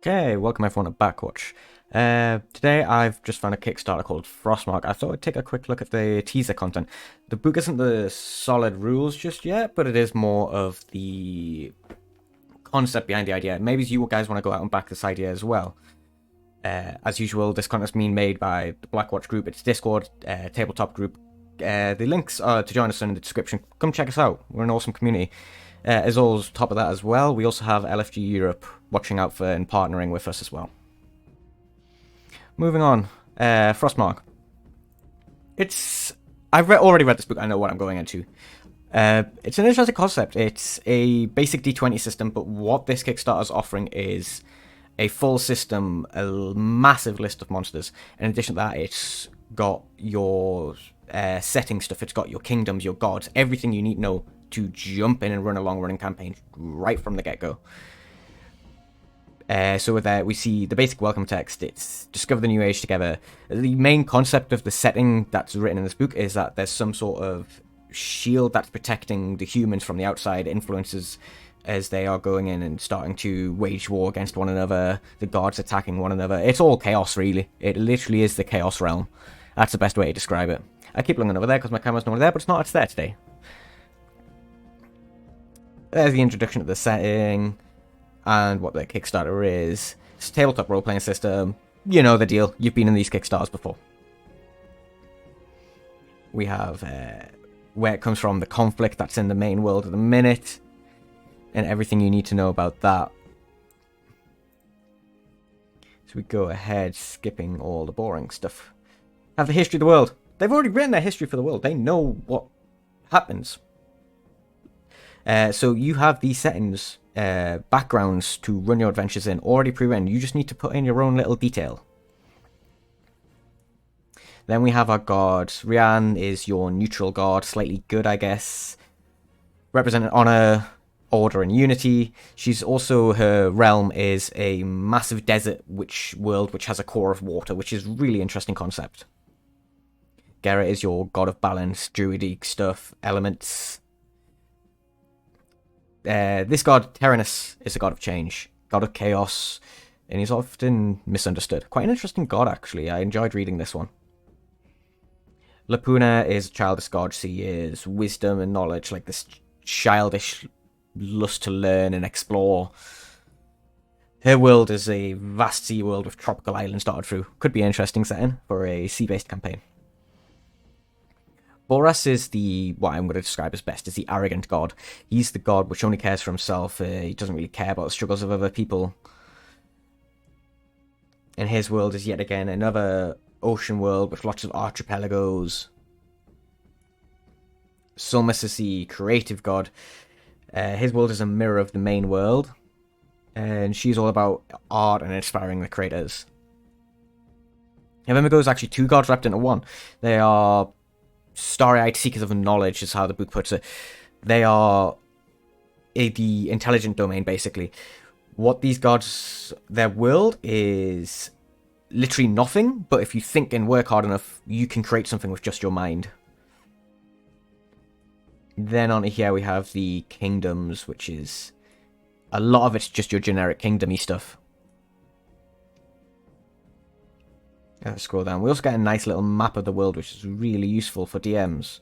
Okay, welcome everyone to Backwatch. Today I've just found a Kickstarter called Frostmark. I thought I'd take a quick look at the teaser content. The book isn't the solid rules just yet, but it is more of the concept behind the idea. Maybe you guys want to go out and back this idea as well. As usual, this content's being made by the Blackwatch group. It's Discord, tabletop group. The links are to join us in the description. Come check us out. We're an awesome community. As always, top of that as well, we also have LFG Europe watching out for and partnering with us as well. Moving on, Frostmark. I've already read this book. I know what I'm going into. It's an interesting concept. It's a basic D20 system, but what this Kickstarter is offering is a full system, a massive list of monsters. In addition to that, it's got your setting stuff. It's got your kingdoms, your gods, everything you need to know to jump in and run a long-running campaign right from the get-go. So with that, we see the basic welcome text. It's discover the new age together. The main concept of the setting that's written in this book is that there's some sort of shield that's protecting the humans from the outside influences as they are going in and starting to wage war against one another, the gods attacking one another. It's all chaos, really. It literally is the chaos realm. That's the best way to describe it. I keep looking over there because my camera's not there, but it's there today. There's the introduction to the setting and what the Kickstarter is. It's a tabletop role-playing system. You know the deal. You've been in these Kickstarters before. We have where it comes from, the conflict that's in the main world at the minute, and everything you need to know about that. So we go ahead, skipping all the boring stuff. Have the history of the world. They've already written their history for the world. They know what happens. So you have these settings, backgrounds to run your adventures in, already pre-written. You just need to put in your own little detail. Then we have our god. Rianne is your neutral god, slightly good, I guess. Representing honor, order, and unity. She's also, her realm is a massive desert world which has a core of water, which is really interesting concept. Garrett is your god of balance, druidic stuff, elements. This god, Tyrannus, is a god of change, god of chaos, and he's often misunderstood. Quite an interesting god, actually. I enjoyed reading this one. Lapuna is a childish god. She is wisdom and knowledge, like this childish lust to learn and explore. Her world is a vast sea world with tropical islands dotted through. Could be an interesting setting for a sea-based campaign. Boras is what I'm going to describe as best as the arrogant god. He's the god which only cares for himself. He doesn't really care about the struggles of other people. And his world is yet again another ocean world with lots of archipelagos. Sulmus is the creative god. His world is a mirror of the main world. And she's all about art and inspiring the creators. Avemigo is actually two gods wrapped into one. They are starry-eyed seekers of knowledge, is how the book puts it. They are the intelligent domain, basically. What these gods, their world is literally nothing, but if you think and work hard enough, you can create something with just your mind. Then on here we have the kingdoms, which is a lot of it's just your generic kingdom-y stuff. Let's scroll down. We also get a nice little map of the world, which is really useful for DMs.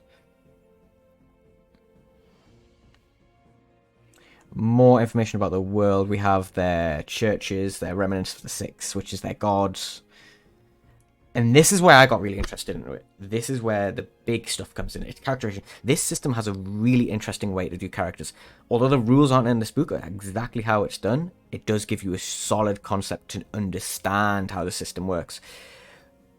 More information about the world. We have their churches, their remnants of the Six, which is their gods. And this is where I got really interested in it. This is where the big stuff comes in. It's characterization. This system has a really interesting way to do characters. Although the rules aren't in this book exactly how it's done, it does give you a solid concept to understand how the system works.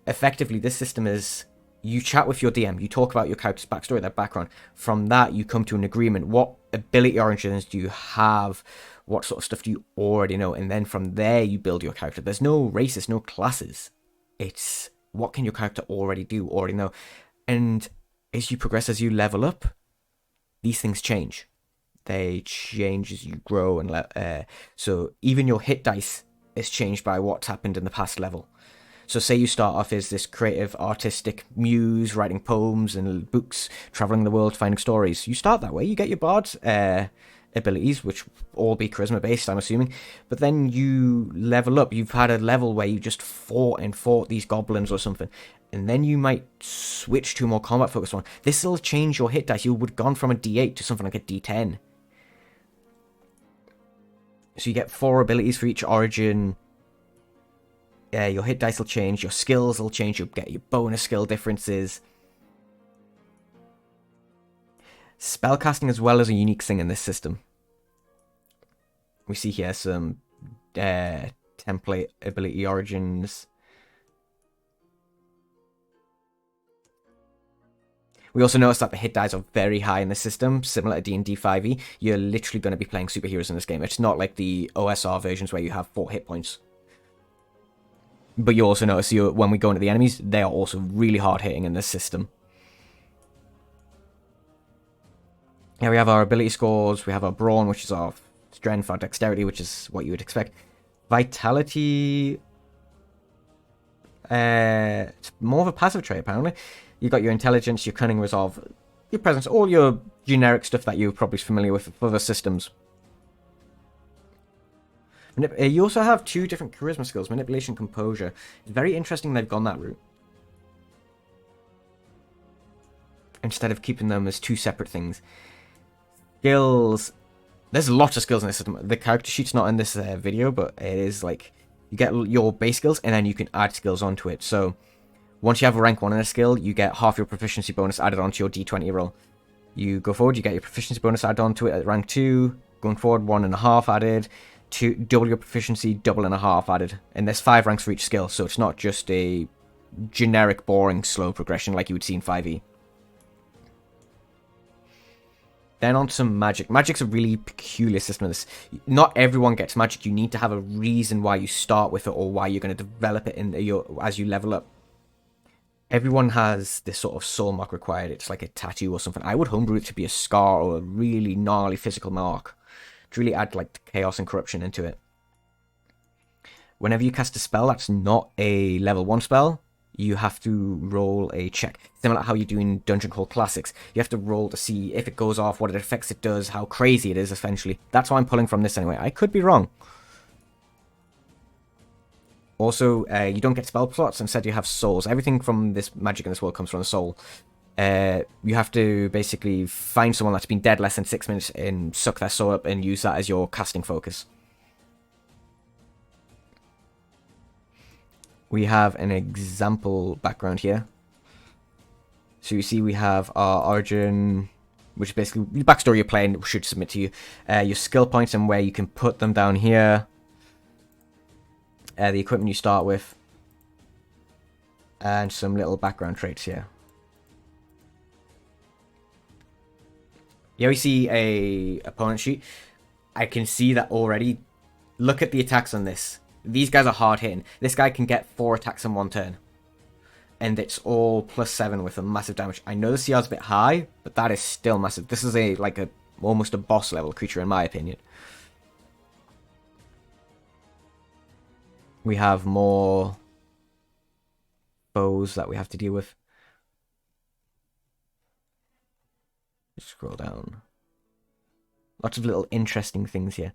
Effectively, this system is, you chat with your DM, you talk about your character's backstory, their background. From that, you come to an agreement. What ability origins do you have? What sort of stuff do you already know? And then from there, you build your character. There's no races, no classes. It's what can your character already do, already know. And as you progress, as you level up, these things change. They change as you grow. And so even your hit dice is changed by what's happened in the past level. So say you start off as this creative, artistic muse, writing poems and books, traveling the world, finding stories. You start that way. You get your bard abilities, which all be charisma based, I'm assuming. But then you level up. You've had a level where you just fought these goblins or something, and then you might switch to a more combat focused one. This will change your hit dice. You would have gone from a D8 to something like a D10. So you get 4 abilities for each origin. Your hit dice will change. Your skills will change. You'll get your bonus skill differences. Spellcasting as well as a unique thing in this system. We see here some template ability origins. We also notice that the hit dice are very high in the system, similar to D&D 5e. You're literally going to be playing superheroes in this game. It's not like the OSR versions where you have 4 hit points. But you also notice when we go into the enemies, they are also really hard hitting in this system. Here we have our ability scores. We have our brawn, which is our strength, our dexterity, which is what you would expect. Vitality, it's more of a passive trait, apparently. You've got your intelligence, your cunning, resolve, your presence, all your generic stuff that you're probably familiar with other systems. You also have 2 different charisma skills, manipulation, composure. It's very interesting they've gone that route, instead of keeping them as 2 separate things. Skills. There's lots of skills in this system. The character sheet's not in this video, but it is like you get your base skills and then you can add skills onto it. So once you have a rank 1 in a skill, you get half your proficiency bonus added onto your D20 roll. You go forward, you get your proficiency bonus added onto it at rank 2. Going forward, 1.5 added. To double your proficiency, 2.5 added. And there's 5 ranks for each skill, so it's not just a generic, boring, slow progression like you would see in 5e. Then on to some magic. Magic's a really peculiar system of this. Not everyone gets magic. You need to have a reason why you start with it or why you're going to develop it as you level up. Everyone has this sort of soul mark required. It's like a tattoo or something. I would homebrew it to be a scar or a really gnarly physical mark to really add like chaos and corruption into it. Whenever you cast a spell that's not a level 1 spell, you have to roll a check. Similar to how you do in Dungeon Crawl Classics. You have to roll to see if it goes off, what effects it does, how crazy it is, essentially. That's why I'm pulling from this anyway. I could be wrong. Also, you don't get spell slots. Instead, you have souls. Everything from this magic in this world comes from the soul. You have to basically find someone that's been dead less than 6 minutes and suck their soul up and use that as your casting focus. We have an example background here. So you see we have our origin, which is basically the backstory you're playing should submit to you. Your skill points and where you can put them down here. The equipment you start with. And some little background traits here. Here we see a opponent sheet. I can see that already. Look at the attacks on this. These guys are hard hitting. This guy can get 4 attacks in 1 turn. And it's all +7 with a massive damage. I know the CR's a bit high, but that is still massive. This is almost a boss level creature in my opinion. We have more foes that we have to deal with. Just scroll down. Lots of little interesting things here.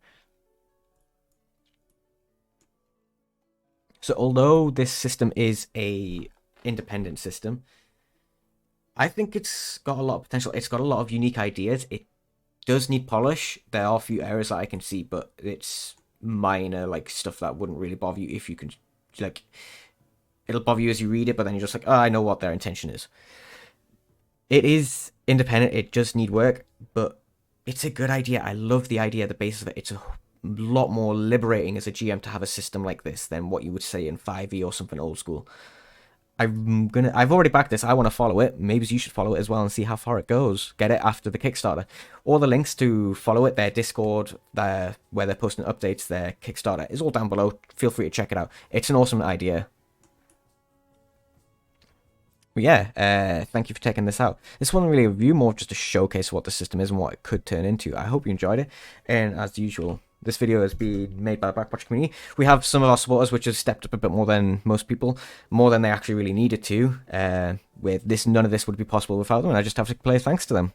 So although this system is a independent system, I think it's got a lot of potential. It's got a lot of unique ideas. It does need polish. There are a few errors that I can see, but it's minor, like stuff that wouldn't really bother you if you can, like, it'll bother you as you read it, but then you're just like, oh, I know what their intention is. It is independent. It does need work, but it's a good idea. I love the idea, the basis of it. It's a lot more liberating as a GM to have a system like this than what you would say in 5e or something old school. I've already backed this. I want to follow it. Maybe you should follow it as well and see how far it goes. Get it after the Kickstarter. All the links to follow it, their Discord, where they're posting updates, their Kickstarter, is all down below. Feel free to check it out. It's an awesome idea. But yeah, thank you for checking this out. This wasn't really a review, more just a showcase of what the system is and what it could turn into. I hope you enjoyed it. And as usual, this video has been made by the Black Project community. We have some of our supporters which have stepped up a bit more than most people, more than they actually really needed to. With this, none of this would be possible without them, and I just have to play thanks to them.